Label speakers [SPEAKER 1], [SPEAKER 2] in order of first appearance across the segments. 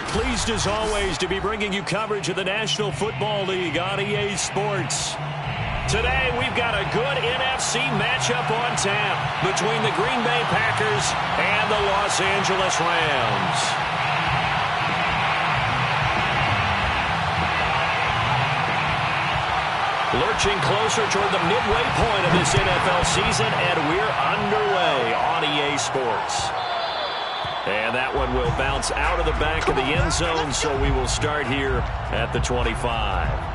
[SPEAKER 1] pleased as always to be bringing you coverage of the National Football League on EA Sports. Today, we've got a good NFC matchup on tap between the Green Bay Packers and the Los Angeles Rams. Lurching closer toward the midway point of this NFL season, and we're underway on EA Sports. And that one will bounce out of the back of the end zone, so we will start here at the 25.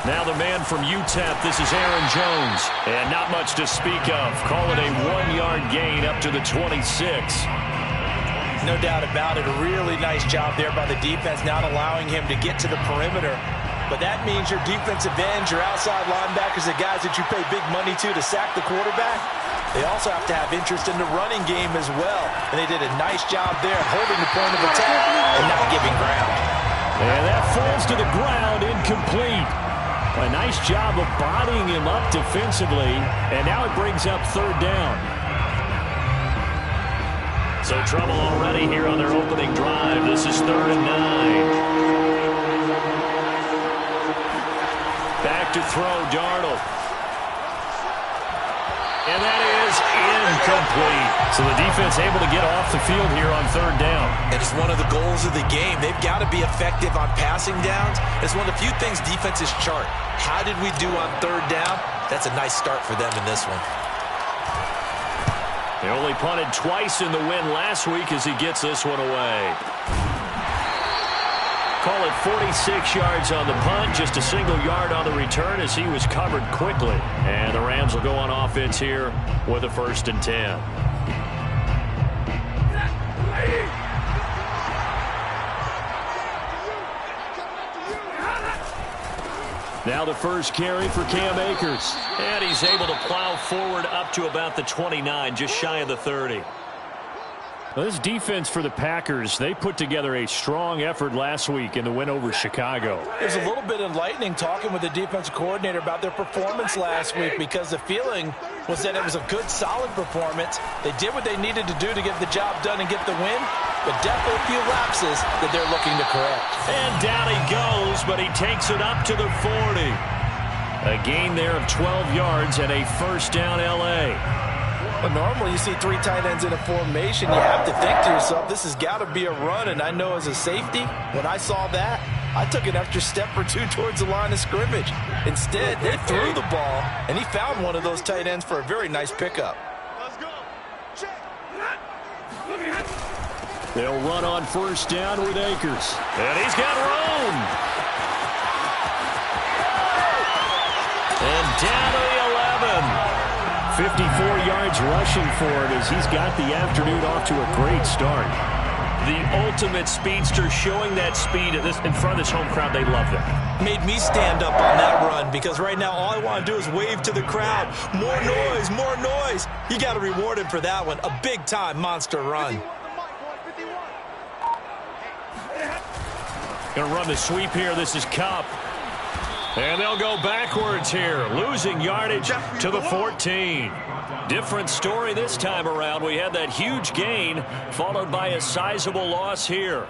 [SPEAKER 1] Now the man from UTEP, this is Aaron Jones. And not much to speak of. Call it a 1-yard gain up to the 26.
[SPEAKER 2] No doubt about it. A really nice job there by the defense, not allowing him to get to the perimeter. But that means your defensive ends, your outside linebackers, the guys that you pay big money to sack the quarterback, they also have to have interest in the running game as well. And they did a nice job there holding the point of attack and not giving ground.
[SPEAKER 1] And that falls to the ground, incomplete. A nice job of bodying him up defensively, and now it brings up third down. So trouble already here on their opening drive. This is 3rd and 9. Back to throw, Darnold. And that is incomplete. So the defense able to get off the field here on 3rd down.
[SPEAKER 2] And it's one of the goals of the game. They've got to be effective on passing downs. It's one of the few things defenses chart. How did we do on 3rd down? That's a nice start for them in this one.
[SPEAKER 1] They only punted twice in the win last week as he gets this one away. Call it 46 yards on the punt, just a single yard on the return as he was covered quickly. And the Rams will go on offense here with a 1st and 10. Now the first carry for Cam Akers. And he's able to plow forward up to about the 29, just shy of the 30. Well, this defense for the Packers, they put together a strong effort last week in the win over Chicago.
[SPEAKER 2] It was a little bit enlightening talking with the defensive coordinator about their performance last week, because the feeling was that it was a good, solid performance. They did what they needed to do to get the job done and get the win, but definitely a few lapses that they're looking to correct.
[SPEAKER 1] And down he goes, but he takes it up to the 40. A gain there of 12 yards and a 1st down L.A.
[SPEAKER 2] But normally you see 3 tight ends in a formation, you have to think to yourself, this has got to be a run. And I know as a safety, when I saw that, I took an extra step or two towards the line of scrimmage. Instead, they threw the ball, and he found one of those tight ends for a very nice pickup.
[SPEAKER 1] They'll run on 1st down with Akers. And he's got room. And down to the 11. 54 yards rushing for it as he's got the afternoon off to a great start. The ultimate speedster, showing that speed in front of this home crowd. They love that.
[SPEAKER 2] Made me stand up on that run, because right now all I want to do is wave to the crowd. More noise, more noise. You got to reward him for that one. A big-time monster run.
[SPEAKER 1] Going to run the sweep here. This is Kupp. And they'll go backwards here, losing yardage to the 14. Different story this time around. We had that huge gain, followed by a sizable loss here.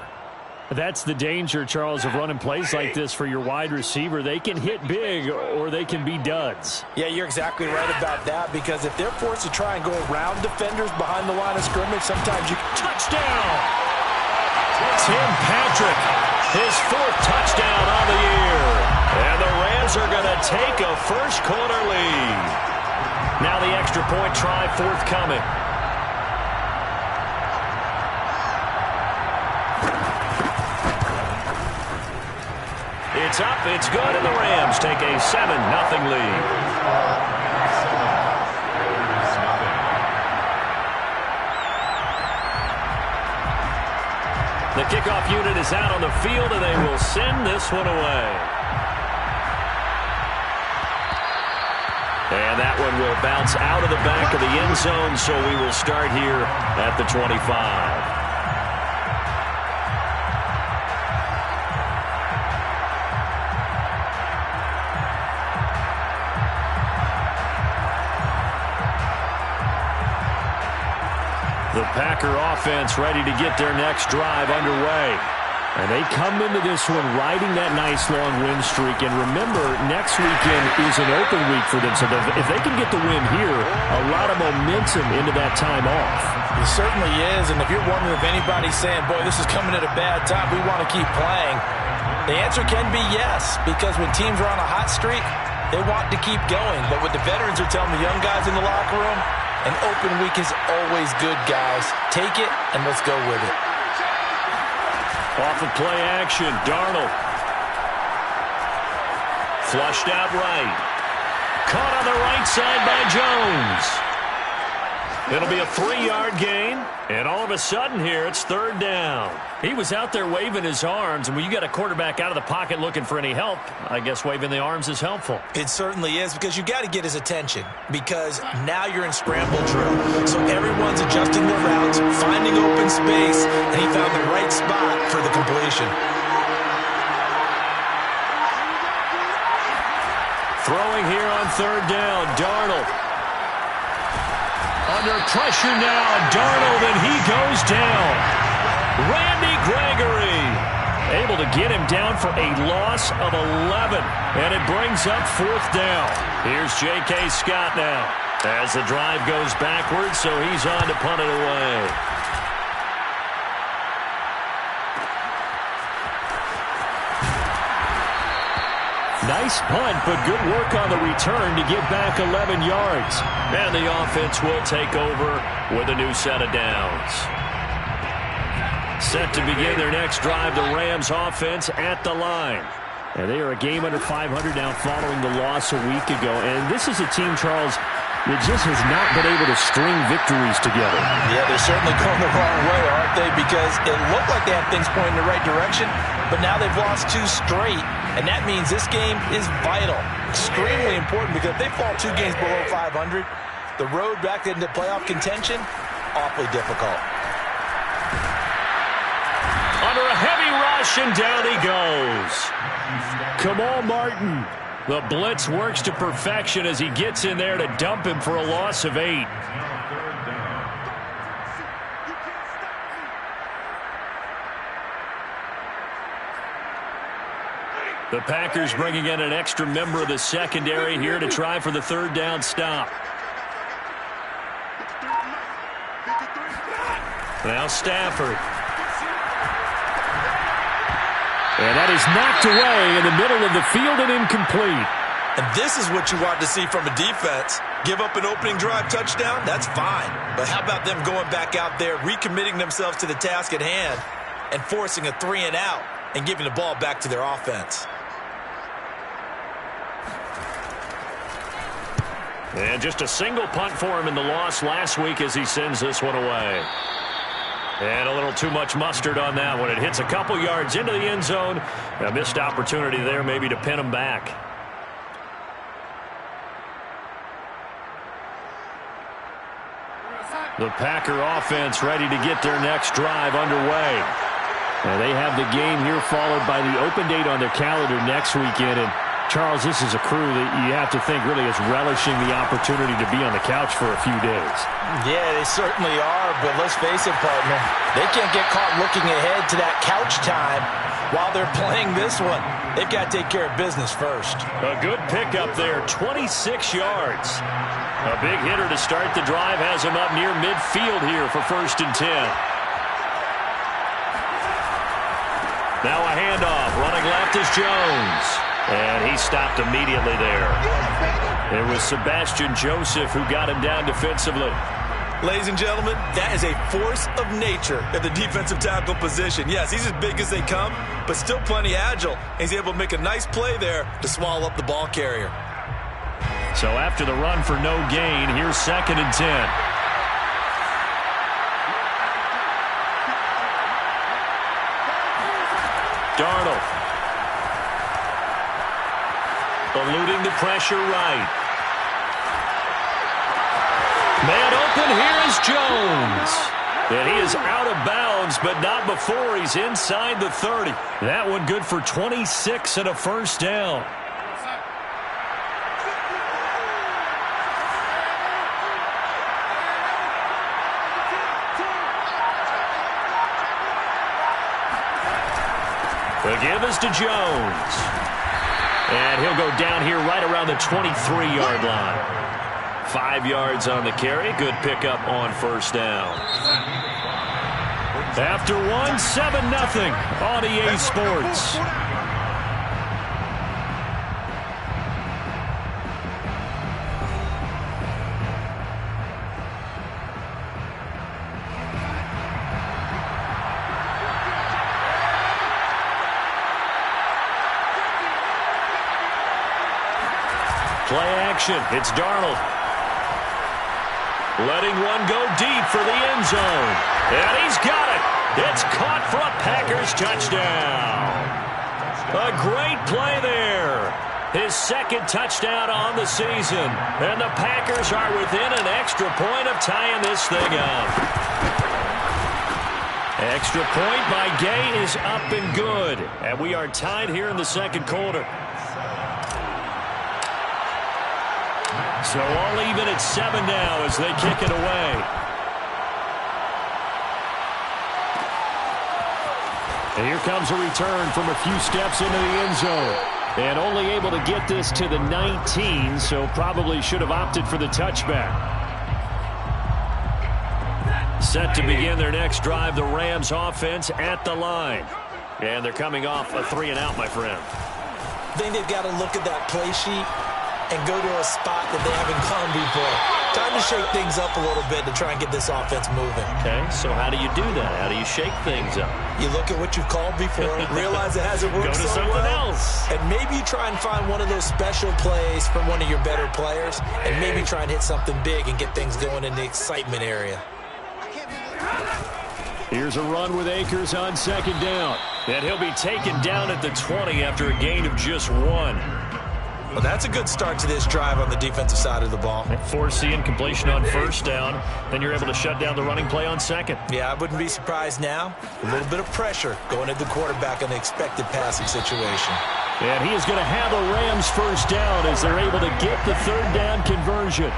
[SPEAKER 1] That's the danger, Charles, of running plays like this for your wide receiver. They can hit big or they can be duds.
[SPEAKER 2] Yeah, you're exactly right about that, because if they're forced to try and go around defenders behind the line of scrimmage, sometimes you...
[SPEAKER 1] Touchdown! Tim Patrick, his 4th touchdown on the year. And the Rams are going to take a first-quarter lead. Now the extra point try forthcoming. It's up, it's good, and the Rams take a 7-0 lead. The kickoff unit is out on the field, and they will send this one away. And that one will bounce out of the back of the end zone, so we will start here at the 25. Packer offense ready to get their next drive underway. And they come into this one riding that nice long win streak. And remember, next weekend is an open week for them. So if they can get the win here, a lot of momentum into that time off.
[SPEAKER 2] It certainly is. And if you're wondering if anybody's saying, boy, this is coming at a bad time, we want to keep playing, the answer can be yes. Because when teams are on a hot streak, they want to keep going. But what the veterans are telling the young guys in the locker room, an open week is always good, guys. Take it and let's go with it.
[SPEAKER 1] Off of play action, Darnold. Flushed out right. Caught on the right side by Jones. It'll be a 3-yard gain, and all of a sudden here, it's third down. He was out there waving his arms, and when you got a quarterback out of the pocket looking for any help, I guess waving the arms is helpful.
[SPEAKER 2] It certainly is, because you got to get his attention, because now you're in scramble drill. So everyone's adjusting their routes, finding open space, and he found the right spot for the completion.
[SPEAKER 1] Throwing here on third down, Darnold. Under pressure now, Darnold, and he goes down. Randy Gregory able to get him down for a loss of 11, and it brings up fourth down. Here's J.K. Scott now as the drive goes backwards, so he's on to punt it away. Nice punt, but good work on the return to get back 11 yards. And the offense will take over with a new set of downs. Set to begin their next drive, the Rams offense at the line. And they are a game under 500 now following the loss a week ago. And this is a team, Charles, that just has not been able to string victories together.
[SPEAKER 2] Yeah, they're certainly going the wrong way, aren't they? Because it looked like they had things pointing in the right direction, but now they've lost 2 straight. And that means this game is vital, extremely important, because if they fall 2 games below 500, the road back into playoff contention, awfully difficult.
[SPEAKER 1] Under a heavy rush, and down he goes. Kamal Martin. The blitz works to perfection as he gets in there to dump him for a loss of 8. The Packers bringing in an extra member of the secondary here to try for the third down stop. Now Stafford. And that is knocked away in the middle of the field and incomplete.
[SPEAKER 2] And this is what you want to see from a defense. Give up an opening drive touchdown, that's fine. But how about them going back out there, recommitting themselves to the task at hand, and forcing a 3-and-out and giving the ball back to their offense.
[SPEAKER 1] And just a single punt for him in the loss last week as he sends this one away. And a little too much mustard on that one. It hits a couple yards into the end zone. A missed opportunity there maybe to pin him back. The Packer offense ready to get their next drive underway. And they have the game here followed by the open date on their calendar next weekend. And Charles, this is a crew that you have to think really is relishing the opportunity to be on the couch for a few days.
[SPEAKER 2] Yeah, they certainly are, but let's face it, partner. They can't get caught looking ahead to that couch time while they're playing this one. They've got to take care of business first.
[SPEAKER 1] A good pickup there, 26 yards. A big hitter to start the drive has him up near midfield here for 1st and 10. Now a handoff, running left is Jones. And he stopped immediately there. It was Sebastian Joseph who got him down defensively.
[SPEAKER 2] Ladies and gentlemen, that is a force of nature at the defensive tackle position. Yes, he's as big as they come, but still plenty agile. He's able to make a nice play there to swallow up the ball carrier.
[SPEAKER 1] So after the run for no gain, here's 2nd and 10. Darnold. Eluding the pressure right. Man open, here is Jones. And he is out of bounds, but not before he's inside the 30. That one good for 26 and a 1st down. The give is to Jones. And he'll go down here right around the 23-yard line. 5 yards on the carry. Good pickup on first down. After 1, 7-0 on EA Sports. Play action. It's Darnold. Letting one go deep for the end zone. And he's got it. It's caught for a Packers touchdown. A great play there. His second touchdown on the season. And the Packers are within an extra point of tying this thing up. Extra point by Gay is up and good. And we are tied here in the second quarter. So all even at 7 now as they kick it away. And here comes a return from a few steps into the end zone. And only able to get this to the 19, so probably should have opted for the touchback. Set to begin their next drive, the Rams offense at the line. And they're coming off a 3-and-out, my friend.
[SPEAKER 2] I think they've got to look at that play sheet and go to a spot that they haven't gone before. Time to shake things up a little bit to try and get this offense moving.
[SPEAKER 1] Okay, so how do you do that? How do you shake things up?
[SPEAKER 2] You look at what you've called before, realize it hasn't worked
[SPEAKER 1] so
[SPEAKER 2] well.
[SPEAKER 1] Go to something else.
[SPEAKER 2] And maybe you try and find one of those special plays from one of your better players, and maybe try and hit something big and get things going in the excitement area.
[SPEAKER 1] Here's a run with Akers on second down. And he'll be taken down at the 20 after a gain of just 1.
[SPEAKER 2] Well, that's a good start to this drive on the defensive side of the ball.
[SPEAKER 1] Force the incompletion on first down. Then you're able to shut down the running play on second.
[SPEAKER 2] Yeah, I wouldn't be surprised now. A little bit of pressure going at the quarterback in the expected passing situation.
[SPEAKER 1] And he is going to have a Rams first down as they're able to get the third down conversion.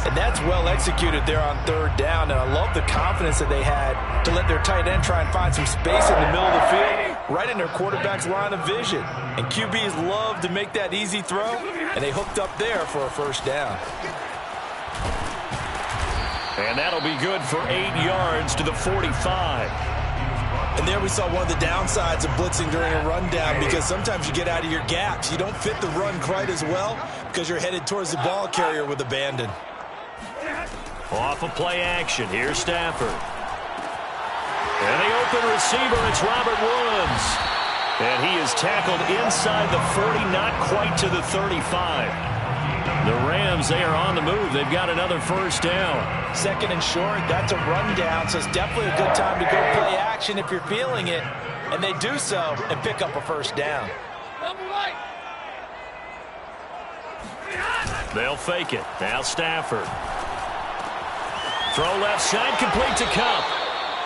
[SPEAKER 2] And that's well executed there on third down. And I love the confidence that they had to let their tight end try and find some space in the middle of the field, right in their quarterback's line of vision. And QBs love to make that easy throw, and they hooked up there for a first down.
[SPEAKER 1] And that'll be good for 8 yards to the 45.
[SPEAKER 2] And there we saw one of the downsides of blitzing during a rundown, because sometimes you get out of your gaps. You don't fit the run quite as well because you're headed towards the ball carrier with abandon.
[SPEAKER 1] Off of play action. Here's Stafford. And the open receiver, it's Robert Woods. And he is tackled inside the 40, not quite to the 35. The Rams, they are on the move. They've got another first down.
[SPEAKER 2] Second and short, that's a rundown, so it's definitely a good time to go play action if you're feeling it. And they do so and pick up a first down.
[SPEAKER 1] They'll fake it. Now Stafford. Throw left side, complete to Cup.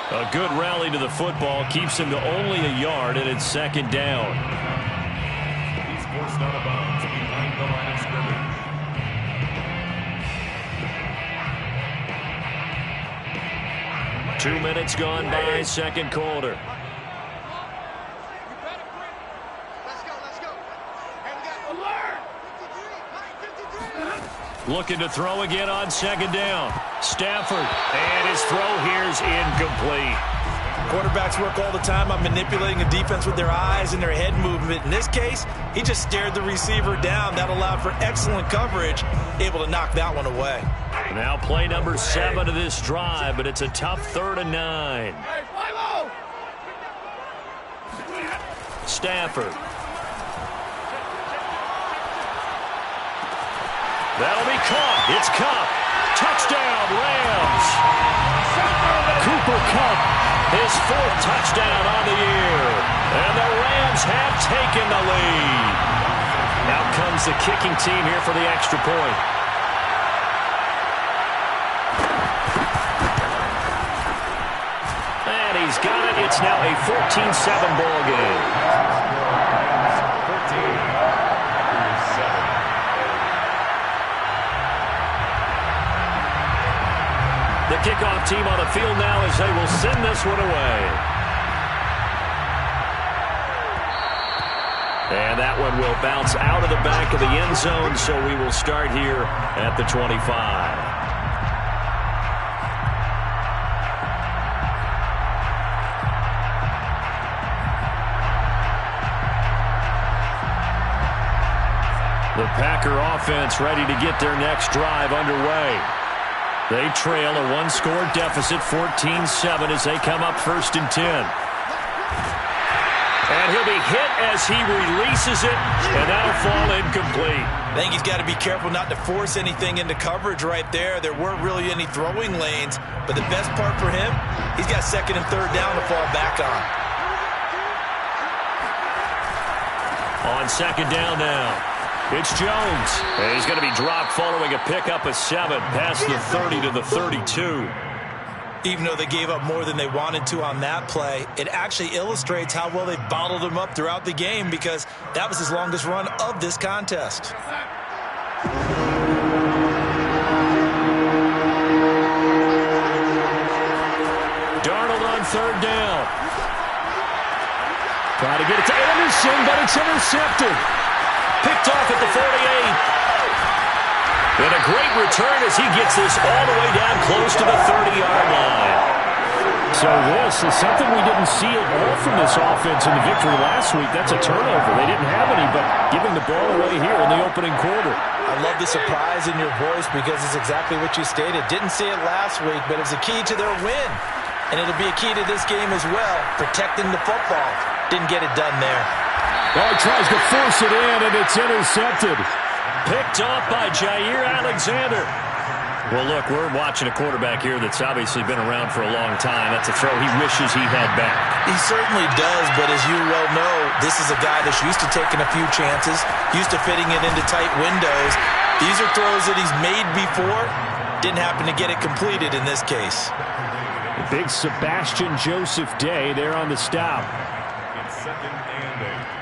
[SPEAKER 1] A good rally to the football keeps him to only a yard, and it's second down.
[SPEAKER 3] He's forced out of bounds behind the line of scrimmage.
[SPEAKER 1] 2 minutes gone by, second quarter. Looking to throw again on second down. Stafford, and his throw here's incomplete.
[SPEAKER 2] Quarterbacks work all the time on manipulating a defense with their eyes and their head movement. In this case, he just stared the receiver down. That allowed for excellent coverage, able to knock that one away.
[SPEAKER 1] Now play number 7 of this drive, but it's a tough 3rd and 9. Stafford. That'll be caught. It's Cup. Touchdown, Rams. Cooper Kupp, his 4th touchdown on the year. And the Rams have taken the lead. Out comes the kicking team here for the extra point. And he's got it. It's now a 14-7 ball game. The kickoff team on the field now as they will send this one away. one will bounce out of the back of the end zone, so we will start here at the 25. The Packer offense ready to get their next drive underway. They trail a one-score deficit, 14-7, as they come up 1st and 10. And he'll be hit as he releases it, and that'll fall incomplete.
[SPEAKER 2] I think he's got to be careful not to force anything into coverage right there. There weren't really any throwing lanes, but the best part for him, he's got 2nd and 3rd down to fall back on.
[SPEAKER 1] On 2nd down now. It's Jones. And he's going to be dropped following a pickup of 7 past the 30 to the 32.
[SPEAKER 2] Even though they gave up more than they wanted to on that play, it actually illustrates how well they've bottled him up throughout the game, because that was his longest run of this contest.
[SPEAKER 1] Darnold on 3rd down. Trying to get it to Anderson, but it's intercepted. Picked off at the 48. And a great return as he gets this all the way down close to the 30-yard line.
[SPEAKER 4] So this is something we didn't see at all from this offense in the victory last week. That's a turnover. They didn't have any, but giving the ball away here in the opening quarter.
[SPEAKER 2] I love the surprise in your voice, because it's exactly what you stated. Didn't see it last week, but it's a key to their win. And it'll be a key to this game as well, protecting the football. Didn't get it done there.
[SPEAKER 4] Oh, he tries to force it in, and it's intercepted.
[SPEAKER 1] Picked off by Jair Alexander. Well, look, we're watching a quarterback here that's obviously been around for a long time. That's a throw he wishes he had back.
[SPEAKER 2] He certainly does, but as you well know, this is a guy that's used to taking a few chances, used to fitting it into tight windows. These are throws that he's made before. Didn't happen to get it completed in this case.
[SPEAKER 4] The big Sebastian Joseph Day there on the stop.
[SPEAKER 3] It's 2nd and 8.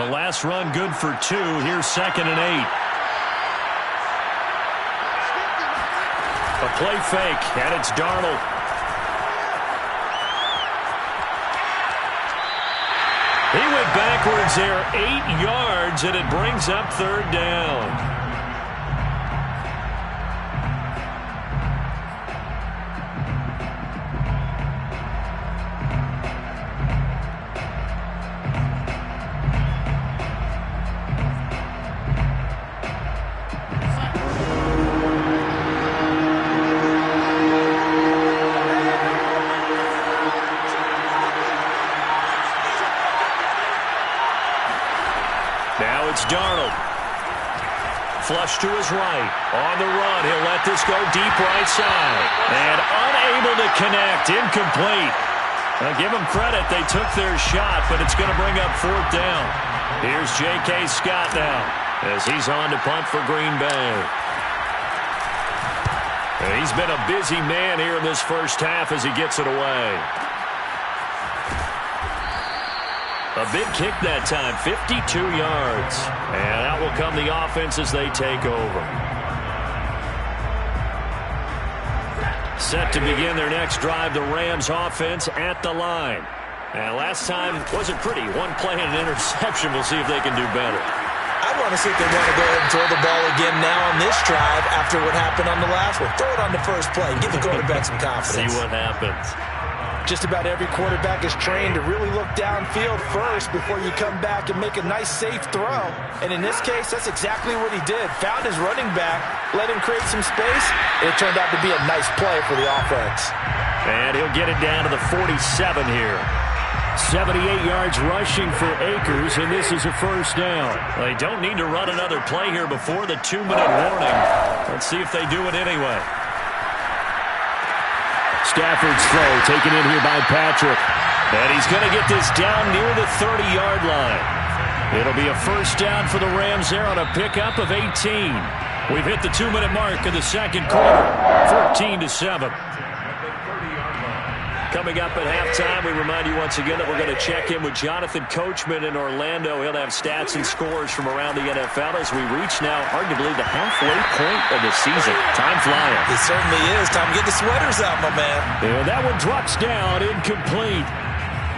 [SPEAKER 1] The last run good for 2. Here's 2nd and 8. A play fake, and it's Darnold. He went backwards there 8 yards, and it brings up 3rd down. Darnold. Flush to his right. On the run. He'll let this go deep right side. And unable to connect. Incomplete. Now give them credit. They took their shot, but it's going to bring up 4th down. Here's J.K. Scott now as he's on to punt for Green Bay. And he's been a busy man here in this first half as he gets it away. A big kick that time, 52 yards. And out will come the offense as they take over. Set to begin their next drive, the Rams offense at the line. And last time wasn't pretty. One play and an interception. We'll see if they can do better.
[SPEAKER 2] I want to see if they want to go ahead and throw the ball again now on this drive after what happened on the last one. Throw it on the first play. Give the quarterback some confidence.
[SPEAKER 1] See what happens.
[SPEAKER 2] Just about every quarterback is trained to really look downfield first before you come back and make a nice, safe throw. And in this case, that's exactly what he did. Found his running back, let him create some space, and it turned out to be a nice play for the offense.
[SPEAKER 1] And he'll get it down to the 47 here.
[SPEAKER 4] 78 yards rushing for Akers, and this is a 1st down.
[SPEAKER 1] They don't need to run another play here before the 2-minute warning. Let's see if they do it anyway.
[SPEAKER 4] Stafford's throw taken in here by Patrick.
[SPEAKER 1] And he's going to get this down near the 30-yard line. It'll be a 1st down for the Rams there on a pickup of 18. We've hit the 2-minute mark of the 2nd quarter, 14-7. Coming up at halftime, we remind you once again that we're going to check in with Jonathan Coachman in Orlando. He'll have stats and scores from around the NFL as we reach now arguably the halfway point of the season. Time flying.
[SPEAKER 2] It certainly is. Time to get the sweaters out, my man.
[SPEAKER 4] And that one drops down, incomplete.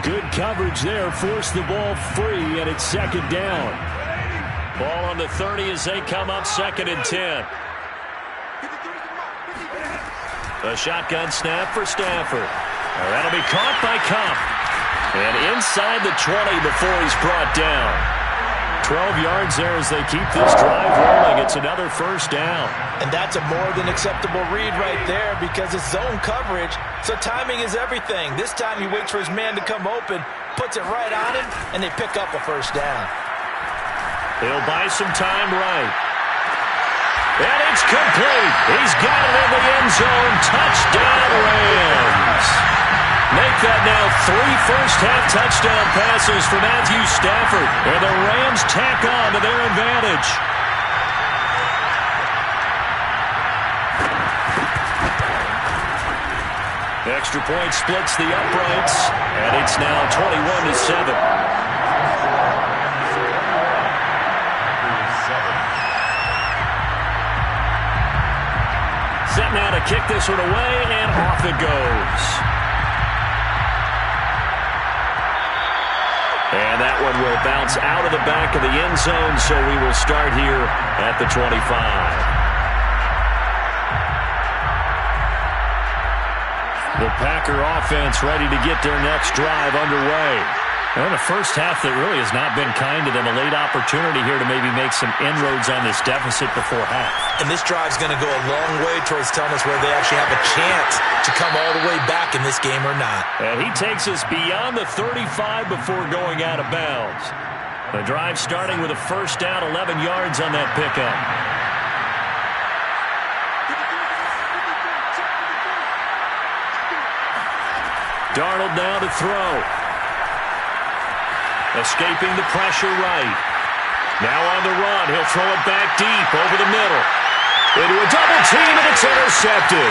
[SPEAKER 4] Good coverage there. Forced the ball free, and it's second down.
[SPEAKER 1] Ball on the 30 as they come up 2nd and 10. A shotgun snap for Stafford. That'll be caught by Kupp. And inside the 20 before he's brought down. 12 yards there as they keep this drive rolling. It's another first down.
[SPEAKER 2] And that's a more than acceptable read right there because it's zone coverage, so timing is everything. This time he waits for his man to come open, puts it right on him, and they pick up a first down.
[SPEAKER 1] He'll buy some time right. And it's complete. He's got it in the end zone. Touchdown, Rams. Make that now 3 first-half touchdown passes for Matthew Stafford. And the Rams tack on to their advantage. Extra point splits the uprights. And it's now 21-7. Set now to kick this one away, and off it goes. And that one will bounce out of the back of the end zone, so we will start here at the 25. The Packer offense ready to get their next drive underway. Well, the first half that really has not been kind to them. A late opportunity here to maybe make some inroads on this deficit before half.
[SPEAKER 2] And this drive's going to go a long way towards telling us whether they actually have a chance to come all the way back in this game or not.
[SPEAKER 1] And he takes us beyond the 35 before going out of bounds. The drive starting with a first down, 11 yards on that pickup. Darnold now to throw. Escaping the pressure right. Now on the run. He'll throw it back deep over the middle. Into a double team, and it's intercepted.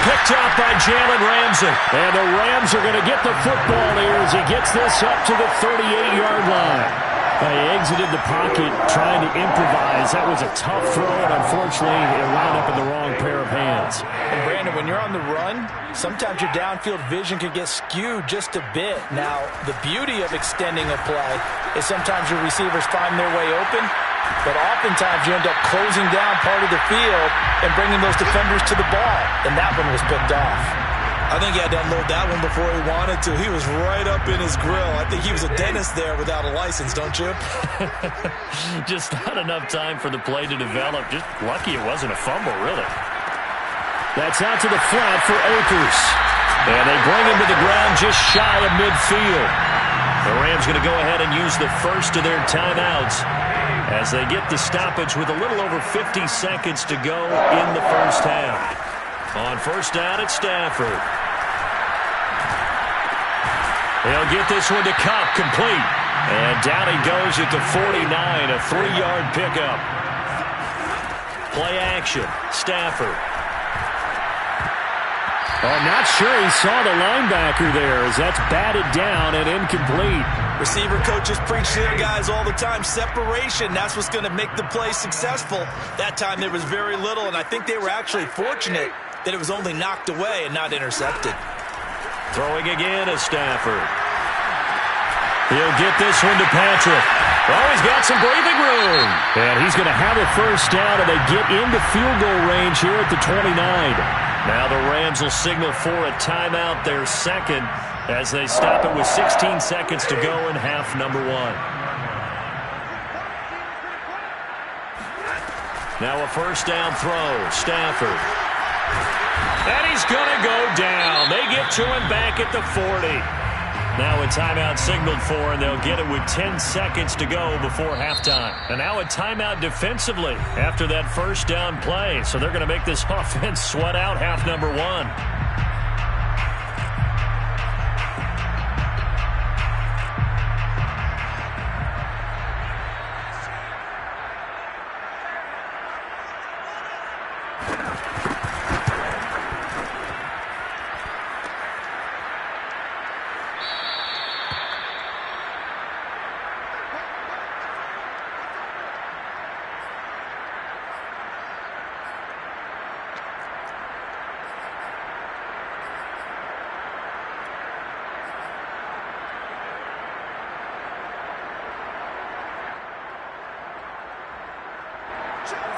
[SPEAKER 1] Picked up by Jalen Ramsey.
[SPEAKER 4] And the Rams are going to get the football here as he gets this up to the 38-yard line. He exited the pocket trying to improvise. That was a tough throw, and unfortunately, it wound up in the wrong pair of hands.
[SPEAKER 2] And Brandon, when you're on the run, sometimes your downfield vision can get skewed just a bit. Now, the beauty of extending a play is sometimes your receivers find their way open, but oftentimes you end up closing down part of the field and bringing those defenders to the ball, and that one was picked off.
[SPEAKER 5] I think he had to unload that one before he wanted to. He was right up in his grill. I think he was a dentist there without a license, don't you?
[SPEAKER 1] Just not enough time for the play to develop. Just lucky it wasn't a fumble, really.
[SPEAKER 4] That's out to the flat for Akers.
[SPEAKER 1] And they bring him to the ground just shy of midfield. The Rams going to go ahead and use the first of their timeouts as they get the stoppage with a little over 50 seconds to go in the first half. On first down, it's Stafford. He'll get this one to Kupp, complete. And down he goes at the 49, a 3-yard pickup. Play action, Stafford.
[SPEAKER 4] I'm not sure he saw the linebacker there as that's batted down and incomplete.
[SPEAKER 5] Receiver coaches preach to their guys all the time. Separation, that's what's going to make the play successful. That time there was very little, and I think they were actually fortunate that it was only knocked away and not intercepted.
[SPEAKER 1] Throwing again is Stafford. He'll get this one to Patrick. Oh, he's got some breathing room.
[SPEAKER 4] And he's going to have a first down, and they get into field goal range here at the 29.
[SPEAKER 1] Now the Rams will signal for a timeout, their second, as they stop it with 16 seconds to go in half number 1. Now a first down throw, Stafford. And he's going to go down. They get to him back at the 40. Now a timeout signaled for, and they'll get it with 10 seconds to go before halftime. And now a timeout defensively after that first down play. So they're going to make this offense sweat out half number 1.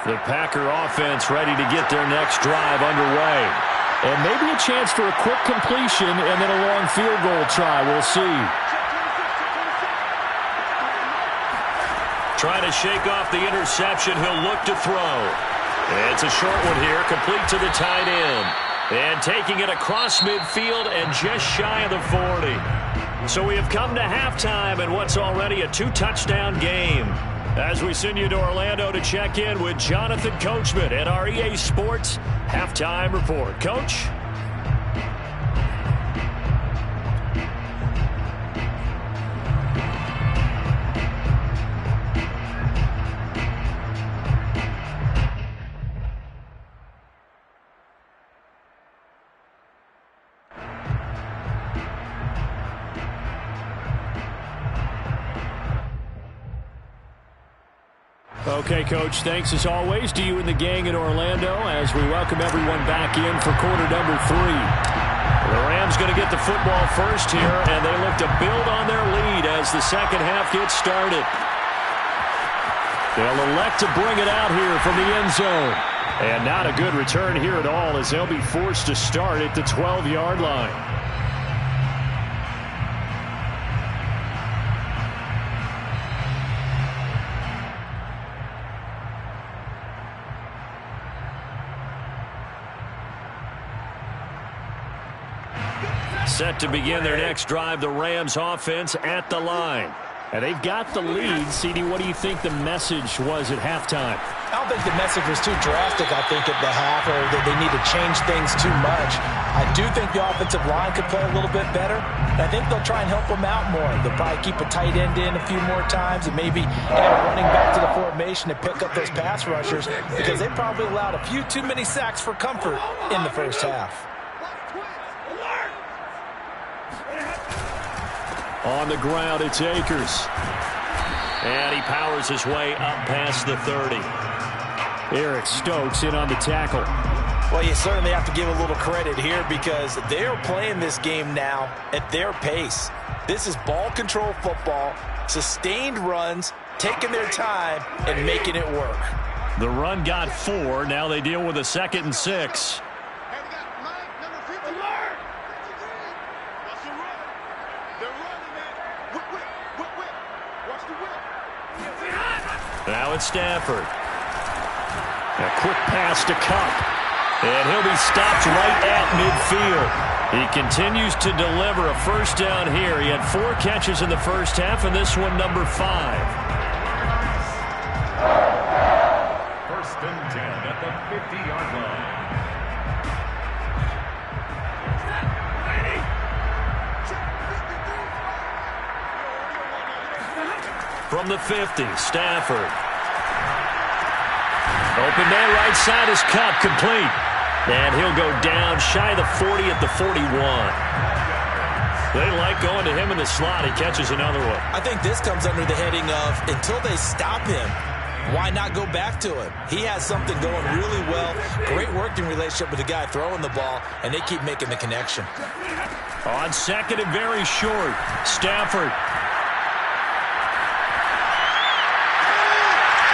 [SPEAKER 1] The Packer offense ready to get their next drive underway.
[SPEAKER 4] And maybe a chance for a quick completion and then a long field goal try. We'll see.
[SPEAKER 1] Trying to shake off the interception. He'll look to throw. It's a short one here, complete to the tight end. And taking it across midfield and just shy of the 40. So we have come to halftime in what's already a 2-touchdown game. As we send you to Orlando to check in with Jonathan Coachman at our EA Sports Halftime Report. Coach?
[SPEAKER 4] Okay, Coach, thanks as always to you and the gang in Orlando as we welcome everyone back in for quarter number 3.
[SPEAKER 1] The Rams going to get the football first here, and they look to build on their lead as the second half gets started.
[SPEAKER 4] They'll elect to bring it out here from the end zone.
[SPEAKER 1] And not a good return here at all as they'll be forced to start at the 12-yard line. Set to begin their next drive, the Rams offense at the line.
[SPEAKER 4] And they've got the lead. CD, what do you think the message was at halftime?
[SPEAKER 2] I don't think the message was too drastic, I think, at the half, or that they need to change things too much. I do think the offensive line could play a little bit better. And I think they'll try and help them out more. They'll probably keep a tight end in a few more times and maybe running back to the formation to pick up those pass rushers because they probably allowed a few too many sacks for comfort in the first half.
[SPEAKER 1] On the ground, it's Akers. And he powers his way up past the 30.
[SPEAKER 4] Eric Stokes in on the tackle.
[SPEAKER 2] Well, you certainly have to give a little credit here because they're playing this game now at their pace. This is ball control football, sustained runs, taking their time, and making it work.
[SPEAKER 1] The run got 4. Now they deal with a 2nd and 6. Now it's Stafford. A quick pass to Cup. And he'll be stopped right at midfield. He continues to deliver a first down here. He had 4 catches in the first half, and this one number 5.
[SPEAKER 3] First and 10 at the 50-yard line.
[SPEAKER 1] From the 50, Stafford. Open man right side is Cup, complete. And he'll go down shy of the 40 at the 41. They like going to him in the slot. He catches another one.
[SPEAKER 5] I think this comes under the heading of until they stop him, why not go back to him? He has something going really well. Great working relationship with the guy throwing the ball, and they keep making the connection.
[SPEAKER 1] On 2nd and very short, Stafford.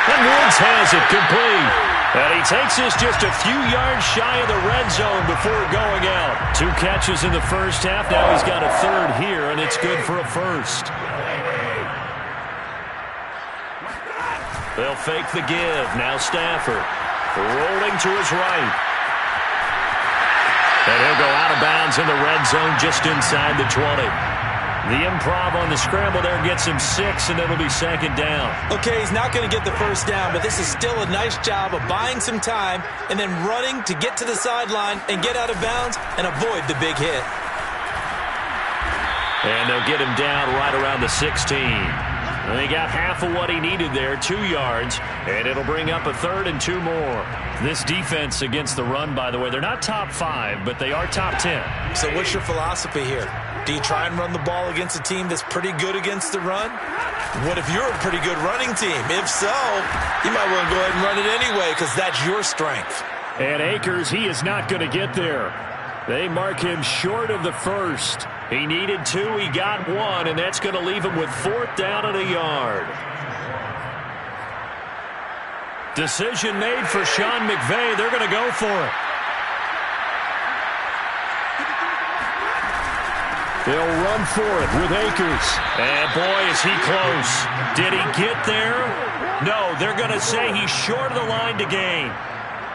[SPEAKER 1] And Woods has it complete. And he takes this just a few yards shy of the red zone before going out. 2 catches in the first half. Now he's got a 3rd here, and it's good for a first. They'll fake the give. Now Stafford rolling to his right. And he'll go out of bounds in the red zone just inside the 20. The improv on the scramble there gets him 6, and it'll be 2nd down.
[SPEAKER 5] Okay, he's not going to get the first down, but this is still a nice job of buying some time and then running to get to the sideline and get out of bounds and avoid the big hit.
[SPEAKER 1] And they'll get him down right around the 16. And he got half of what he needed there, 2 yards, and it'll bring up a 3rd and 2 more. This defense against the run, by the way, they're not top 5, but they are top 10.
[SPEAKER 5] So what's your philosophy here? Do you try and run the ball against a team that's pretty good against the run? What if you're a pretty good running team? If so, you might want to go ahead and run it anyway because that's your strength.
[SPEAKER 4] And Akers, he is not going to get there. They mark him short of the first.
[SPEAKER 1] He needed 2, he got 1, and that's going to leave him with 4th down and a yard. Decision made for Sean McVay. They're going to go for it.
[SPEAKER 4] They'll run for it with Akers.
[SPEAKER 1] And boy, is he close. Did he get there? No, they're going to say he's short of the line to gain.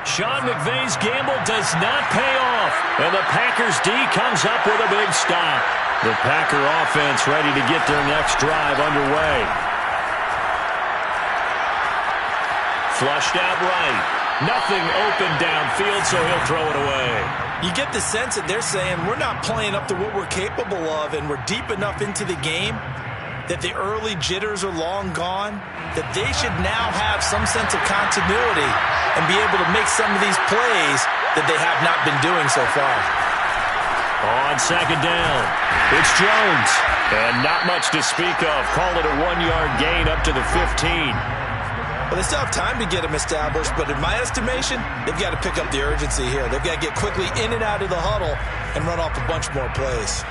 [SPEAKER 1] Sean McVay's gamble does not pay off. And the Packers D comes up with a big stop. The Packer offense ready to get their next drive underway. Flushed out right. Nothing open downfield, so he'll throw it away.
[SPEAKER 5] You get the sense that they're saying we're not playing up to what we're capable of, and we're deep enough into the game that the early jitters are long gone, that they should now have some sense of continuity and be able to make some of these plays that they have not been doing so far.
[SPEAKER 1] On second down, it's Jones. And not much to speak of. Call it a 1-yard gain up to the 15.
[SPEAKER 5] Well, they still have time to get him established, but in my estimation, they've got to pick up the urgency here. They've got to get quickly in and out of the huddle and run off a bunch more plays.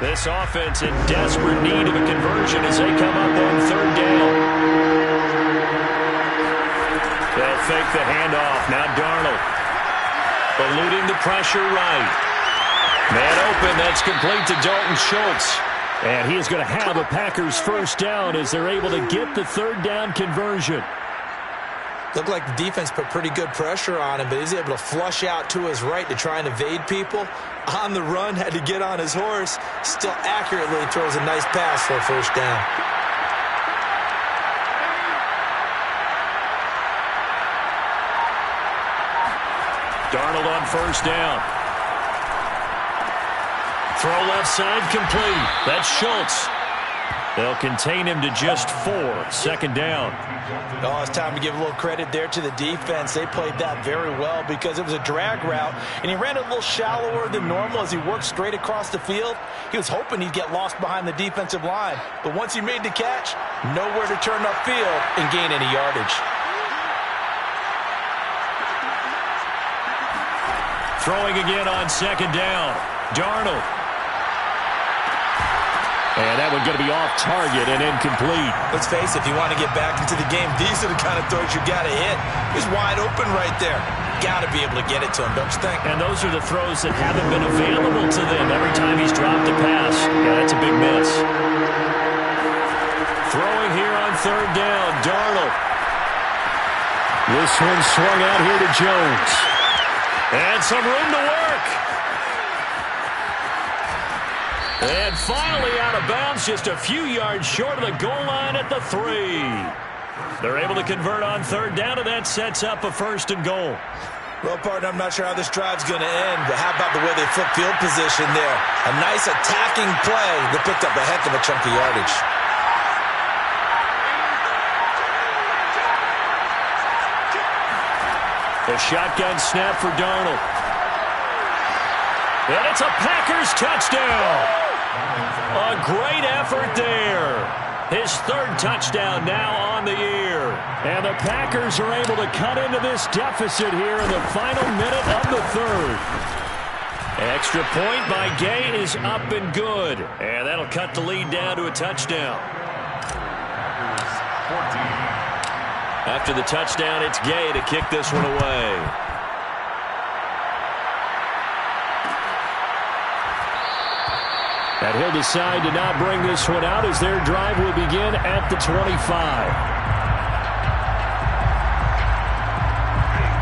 [SPEAKER 1] This offense in desperate need of a conversion as they come up on third down. They'll fake the handoff. Now Darnold. Eluding the pressure right. Man open. That's complete to Dalton Schultz.
[SPEAKER 4] And he is going to have a Packers first down as they're able to get the third down conversion.
[SPEAKER 5] Looked like the defense put pretty good pressure on him, but he's able to flush out to his right to try and evade people. On the run, had to get on his horse. Still accurately throws a nice pass for a first down.
[SPEAKER 1] Darnold on first down. Throw left side complete. That's Schultz. They'll contain him to just 4. Second down.
[SPEAKER 5] Oh, it's time to give a little credit there to the defense. They played that very well because it was a drag route, and he ran a little shallower than normal as he worked straight across the field. He was hoping he'd get lost behind the defensive line, but once he made the catch, nowhere to turn upfield and gain any yardage.
[SPEAKER 1] Throwing again on second down. Darnold.
[SPEAKER 4] And that one's going to be off target and incomplete.
[SPEAKER 5] Let's face it, if you want to get back into the game, these are the kind of throws you got to hit. He's wide open right there. Got to be able to get it to him, don't you think?
[SPEAKER 1] And those are the throws that haven't been available to them every time he's dropped a pass. Yeah, that's a big miss. Throwing here on third down, Darnold.
[SPEAKER 4] This one swung out here to Jones.
[SPEAKER 1] And some room to work. And finally out of bounds, just a few yards short of the goal line at the 3. They're able to convert on third down, and that sets up a first and goal.
[SPEAKER 5] Well, partner, I'm not sure how this drive's going to end, but how about the way they flip field position there? A nice attacking play that picked up a heck of a chunk of yardage.
[SPEAKER 1] The shotgun snap for Darnold. And it's a Packers touchdown. A great effort there. His third touchdown now on the year.
[SPEAKER 4] And the Packers are able to cut into this deficit here in the final minute of the third.
[SPEAKER 1] Extra point by Gay is up and good. And that'll cut the lead down to a touchdown. After the touchdown, it's Gay to kick this one away.
[SPEAKER 4] And he'll decide to not bring this one out as their drive will begin at the 25.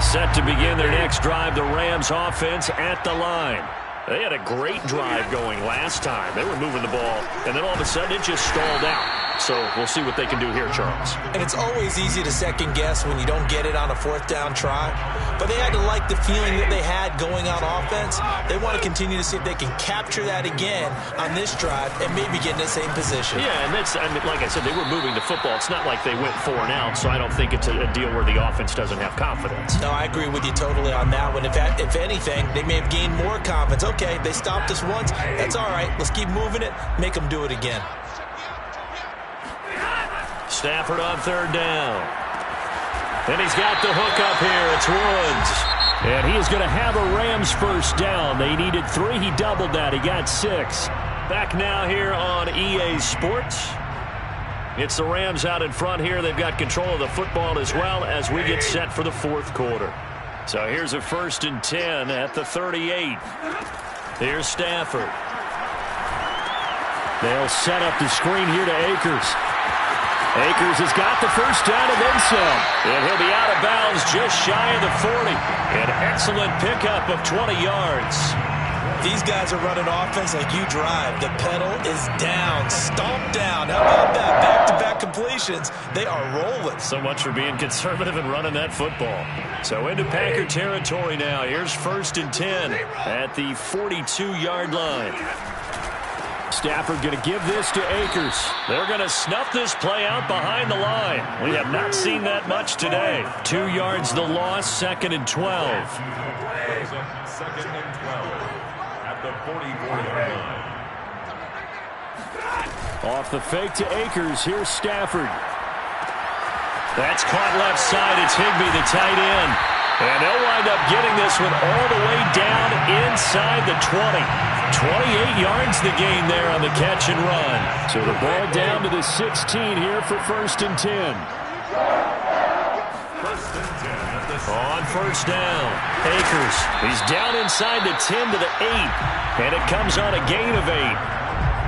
[SPEAKER 1] Set to begin their next drive, the Rams offense at the line. They had a great drive going last time. They were moving the ball, and then all of a sudden it just stalled out. So we'll see what they can do here, Charles.
[SPEAKER 5] And it's always easy to second guess when you don't get it on a fourth down try. But they had to like the feeling that they had going on offense. They want to continue to see if they can capture that again on this drive and maybe get in the same position.
[SPEAKER 1] Yeah, and that's, I mean, like I said, they were moving the football. It's not like they went 4 and out, so I don't think it's a deal where the offense doesn't have confidence.
[SPEAKER 5] No, I agree with you totally on that one. If anything, they may have gained more confidence. Okay, they stopped us once. That's all right. Let's keep moving it. Make them do it again.
[SPEAKER 1] Stafford on third down. And he's got the hook up here. It's Woods.
[SPEAKER 4] And he is going to have a Rams first down. They needed 3. He doubled that. He got 6.
[SPEAKER 1] Back now here on EA Sports. It's the Rams out in front here. They've got control of the football as well as we get set for the fourth quarter. So here's a 1st and 10 at the 38. Here's Stafford.
[SPEAKER 4] They'll set up the screen here to Akers. Akers has got the first down and then some.
[SPEAKER 1] And he'll be out of bounds just shy of the 40. An excellent pickup of 20 yards.
[SPEAKER 5] These guys are running offense like you drive. The pedal is down, stomped down. How about that? Back-to-back completions. They are rolling.
[SPEAKER 1] So much for being conservative and running that football. So into Packer territory now. Here's 1st and 10 at the 42-yard line.
[SPEAKER 4] Stafford going to give this to Akers.
[SPEAKER 1] They're going to snuff this play out behind the line. We have not seen that much today. 2 yards the loss, 2nd and 12.
[SPEAKER 3] 2nd and 12 at the 44-yard line.
[SPEAKER 4] Off the fake to Akers. Here's Stafford.
[SPEAKER 1] That's caught left side. It's Higbee, the tight end. And they'll wind up getting this one all the way down inside the 20. 28 yards the gain there on the catch and run.
[SPEAKER 4] So the ball down to the 16 here for 1st and 10.
[SPEAKER 3] 1st and 10 at the
[SPEAKER 1] on 1st down. Akers, he's down inside the 10 to the 8. And it comes on a gain of 8.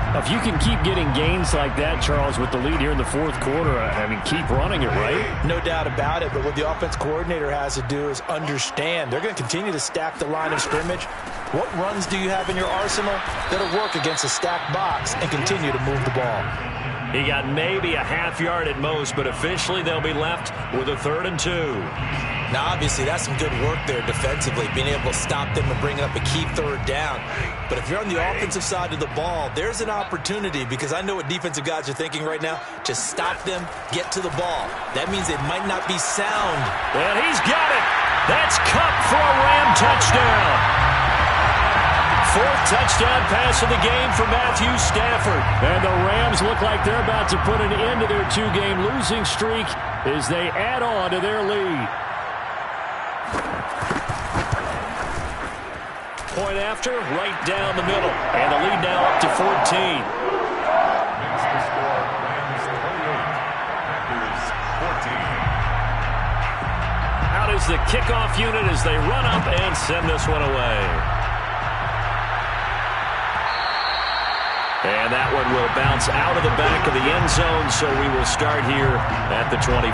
[SPEAKER 4] If you can keep getting gains like that, Charles, with the lead here in the fourth quarter, I mean, keep running it, right?
[SPEAKER 2] No doubt about it, but what the offense coordinator has to do is understand. They're going to continue to stack the line of scrimmage. What runs do you have in your arsenal that'll work against a stacked box and continue to move the ball?
[SPEAKER 1] He got maybe a half yard at most, but officially they'll be left with a 3rd and 2.
[SPEAKER 5] Now, obviously, that's some good work there defensively, being able to stop them and bring up a key 3rd down. But if you're on the offensive side of the ball, there's an opportunity, because I know what defensive guys are thinking right now. Just stop them, get to the ball. That means it might not be sound.
[SPEAKER 1] And he's got it. That's Kupp for a Ram touchdown. 4th touchdown pass of the game for Matthew Stafford.
[SPEAKER 4] And the Rams look like they're about to put an end to their 2-game losing streak as they add on to their lead.
[SPEAKER 1] Point after, right down the middle. And the lead now up to 14.
[SPEAKER 3] Makes the score Rams 28, Packers 14.
[SPEAKER 1] Out is the kickoff unit as they run up and send this one away. And that one will bounce out of the back of the end zone, so we will start here at the 25.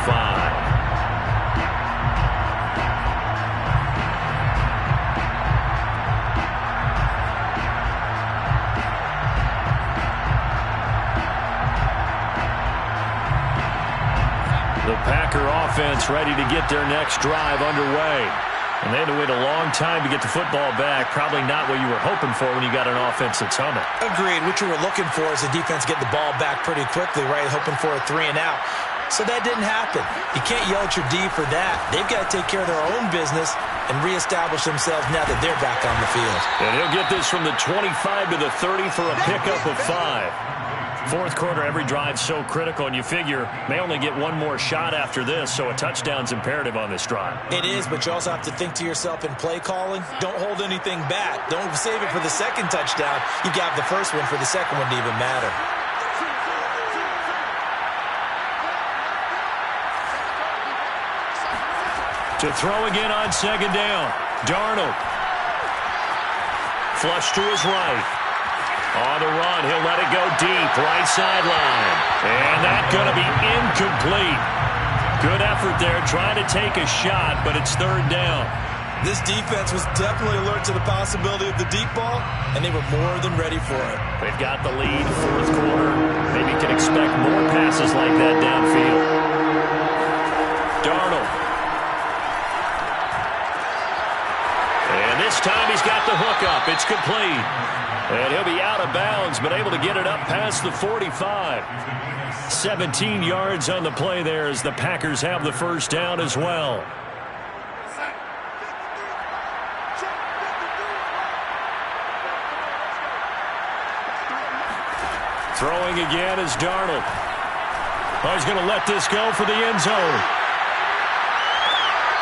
[SPEAKER 1] The Packer offense ready to get their next drive underway. And they had to wait a long time to get the football back. Probably not what you were hoping for when you got an offense that's humming.
[SPEAKER 2] Agreed. What you were looking for is the defense get the ball back pretty quickly, right? Hoping for a 3 and out. So that didn't happen. You can't yell at your D for that. They've got to take care of their own business and reestablish themselves now that they're back on the field.
[SPEAKER 1] And he'll get this from the 25 to the 30 for a pickup of 5. Fourth quarter, every drive's so critical, and you figure may only get one more shot after this, so a touchdown's imperative on this drive.
[SPEAKER 5] It is, but you also have to think to yourself in play calling, don't hold anything back. Don't save it for the second touchdown. You got the first one for the second one to even matter.
[SPEAKER 1] To throw again on 2nd down. Darnold. Flush to his right. On the run, he'll let it go deep, right sideline. And that's going to be incomplete. Good effort there, trying to take a shot, but it's 3rd down.
[SPEAKER 5] This defense was definitely alert to the possibility of the deep ball, and they were more than ready for it.
[SPEAKER 1] They've got the lead, fourth quarter. Maybe can expect more passes like that downfield. Darnold. And this time he's got the hook up. It's complete. And he'll be out of bounds, but able to get it up past the 45. 17 yards on the play there as the Packers have the first down as well. Throwing again is Darnold. Oh, he's going to let this go for the end zone.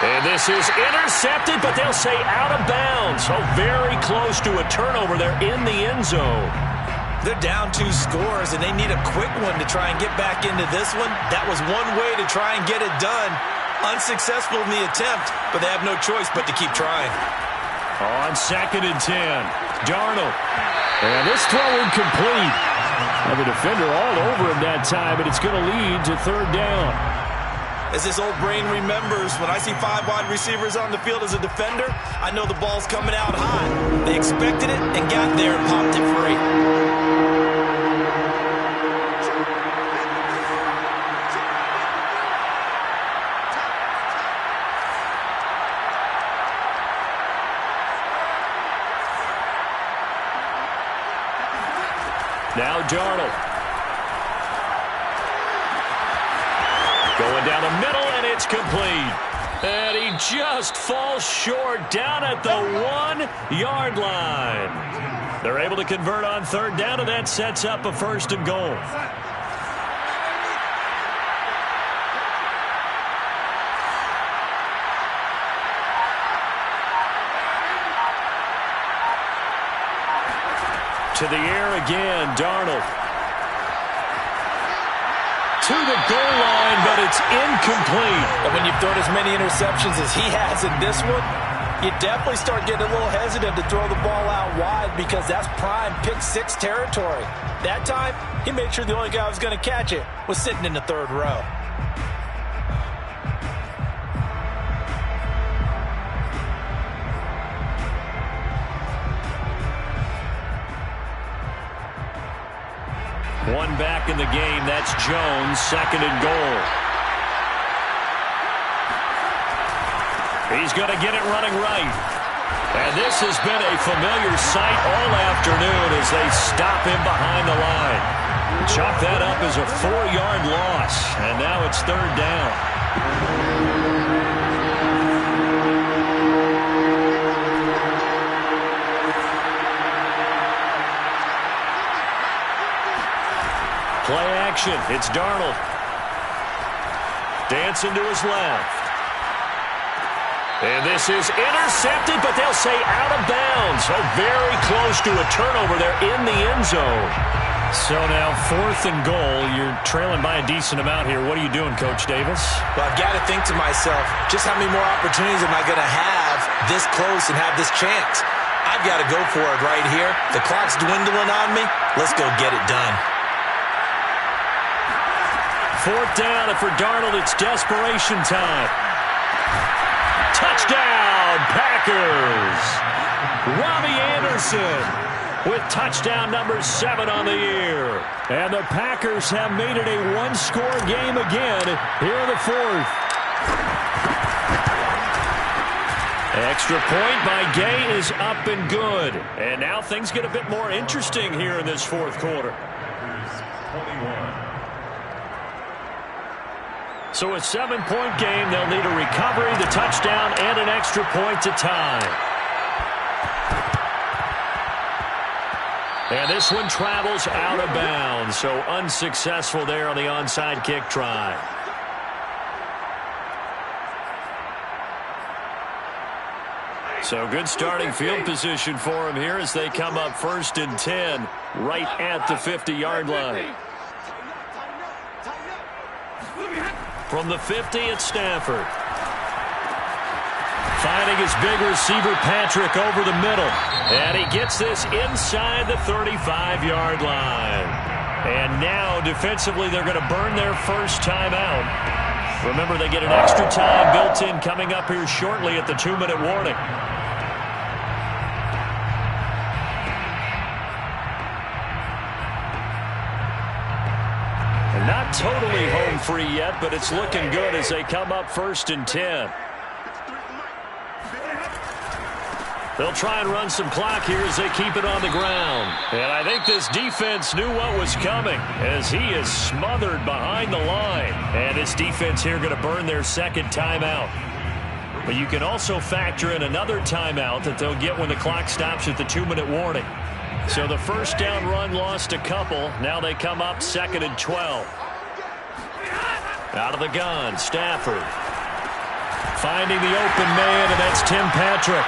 [SPEAKER 1] And this is intercepted, but they'll say out of bounds. So very close to a turnover there in the end zone.
[SPEAKER 5] They're down 2 scores, and they need a quick one to try and get back into this one. That was one way to try and get it done. Unsuccessful in the attempt, but they have no choice but to keep trying.
[SPEAKER 1] On 2nd and 10, Darnold. And this throw incomplete. And the defender all over him that time, and it's going to lead to 3rd down.
[SPEAKER 5] As this old brain remembers, when I see 5 wide receivers on the field as a defender, I know the ball's coming out hot. They expected it and got there and popped it free.
[SPEAKER 1] Now Darnold. Going down the middle, and it's complete. And he just falls short down at the 1-yard line. They're able to convert on 3rd down, and that sets up a 1st and goal. To the air again, Darnold. To the goal line, but it's incomplete.
[SPEAKER 2] And when you've thrown as many interceptions as he has in this one, you definitely start getting a little hesitant to throw the ball out wide because that's prime pick 6 territory. That time, he made sure the only guy who was going to catch it was sitting in the 3rd row.
[SPEAKER 1] One back in the game. That's Jones. 2nd and goal. He's going to get it running right. And this has been a familiar sight all afternoon as they stop him behind the line. Chalk that up as a 4-yard loss. And now it's 3rd down. Play action. It's Darnold. Dancing to his left. And this is intercepted, but they'll say out of bounds. So very close to a turnover there in the end zone. So now 4th and goal. You're trailing by a decent amount here. What are you doing, Coach Davis?
[SPEAKER 5] Well, I've got to think to myself, just how many more opportunities am I going to have this close and have this chance? I've got to go for it right here. The clock's dwindling on me. Let's go get it done.
[SPEAKER 1] 4th down, and for Darnold, it's desperation time. Touchdown, Packers! Robbie Anderson with touchdown number 7 on the year. And the Packers have made it a 1-score game again here in the 4th. Extra point by Gay is up and good. And now things get a bit more interesting here in this 4th quarter.
[SPEAKER 3] 21.
[SPEAKER 1] So a 7-point game. They'll need a recovery, the touchdown, and an extra point to tie. And this one travels out of bounds. So unsuccessful there on the onside kick try. So good starting field position for him here as they come up 1st and 10 right at the 50-yard line. From the 50, it's Stafford. Finding his big receiver, Patrick, over the middle. And he gets this inside the 35-yard line. And now, defensively, they're going to burn their first timeout. Remember, they get an extra time built in coming up here shortly at the 2-minute warning. Not totally home free yet, but it's looking good as they come up 1st and 10. They'll try and run some clock here as they keep it on the ground. And I think this defense knew what was coming as he is smothered behind the line. And this defense here going to burn their 2nd timeout. But you can also factor in another timeout that they'll get when the clock stops at the 2-minute warning. So the 1st down run lost a couple. Now they come up 2nd and 12. Out of the gun, Stafford. finding the open man, and that's Tim Patrick.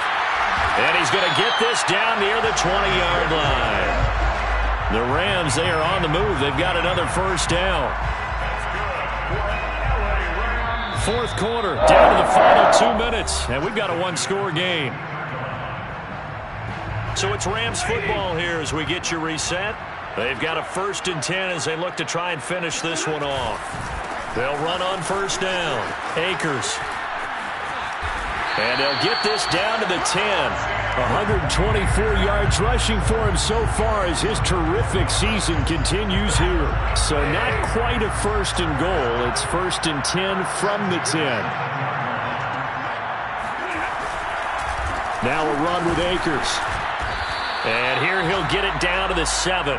[SPEAKER 1] And he's going to get this down near the 20-yard line. The Rams, they are on the move. They've got another first down. Fourth quarter, down to the final 2 minutes, and we've got a one-score game. So it's Rams football here as we get you reset. They've got a 1st and 10 as they look to try and finish this one off. They'll run on first down. Akers. And they'll get this down to the 10.
[SPEAKER 4] 124 yards rushing for him so far as his terrific season continues here. So not quite a 1st and goal. It's 1st and 10 from the 10. Now a run with Akers.
[SPEAKER 1] And here he'll get it down to the 7.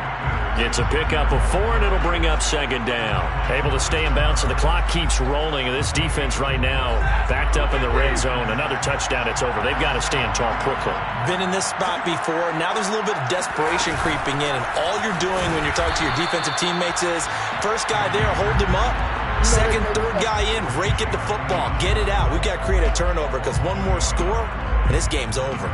[SPEAKER 1] It's a pickup of 4, and it'll bring up 2nd down. Able to stay in bounds, and the clock keeps rolling. And this defense right now backed up in the red zone. Another touchdown, it's over. They've got to stand tall quickly.
[SPEAKER 2] Been in this spot before. Now there's a little bit of desperation creeping in. And all you're doing when you're talking to your defensive teammates is, first guy there, hold him up. Second, third guy in, rake at the football. Get it out. We've got to create a turnover because one more score, and this game's over.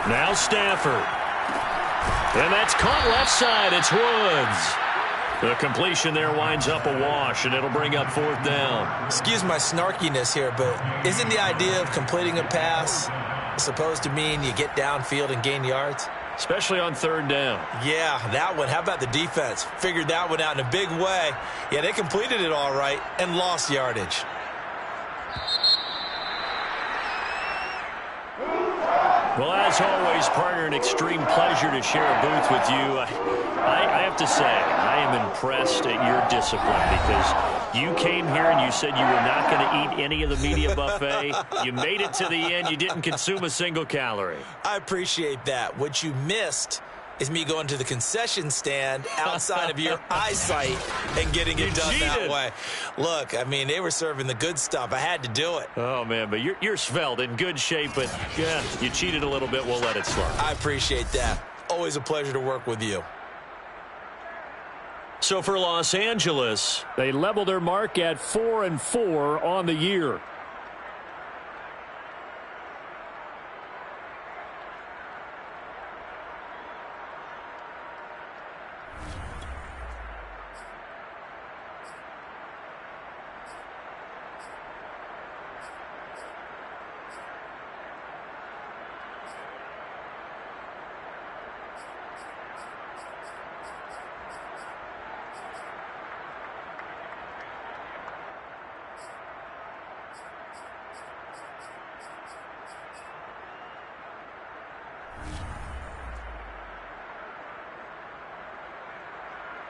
[SPEAKER 1] Now Stafford. And that's caught left side. It's Woods. The completion there winds up a wash, and it'll bring up 4th down.
[SPEAKER 2] Excuse my snarkiness here, but isn't the idea of completing a pass supposed to mean you get downfield and gain yards?
[SPEAKER 1] Especially on 3rd down.
[SPEAKER 2] Yeah, that one. How about the defense? Figured that one out in a big way. Yeah, they completed it all right and lost yardage.
[SPEAKER 1] Well, as always, partner, an extreme pleasure to share a booth with you. I have to say, I am impressed at your discipline because you came here and you said you were not going to eat any of the media buffet. You made it to the end. You didn't consume a single calorie.
[SPEAKER 2] I appreciate that. What you missed is me going to the concession stand outside of your eyesight and getting it done that way. Look, I mean, they were serving the good stuff. I had to do it.
[SPEAKER 1] Oh, man, but you're svelte, in good shape, but, yeah, you cheated a little bit. We'll let it slide.
[SPEAKER 2] I appreciate that. Always a pleasure to work with you.
[SPEAKER 1] So for Los Angeles,
[SPEAKER 4] they level their mark at 4-4 on the year.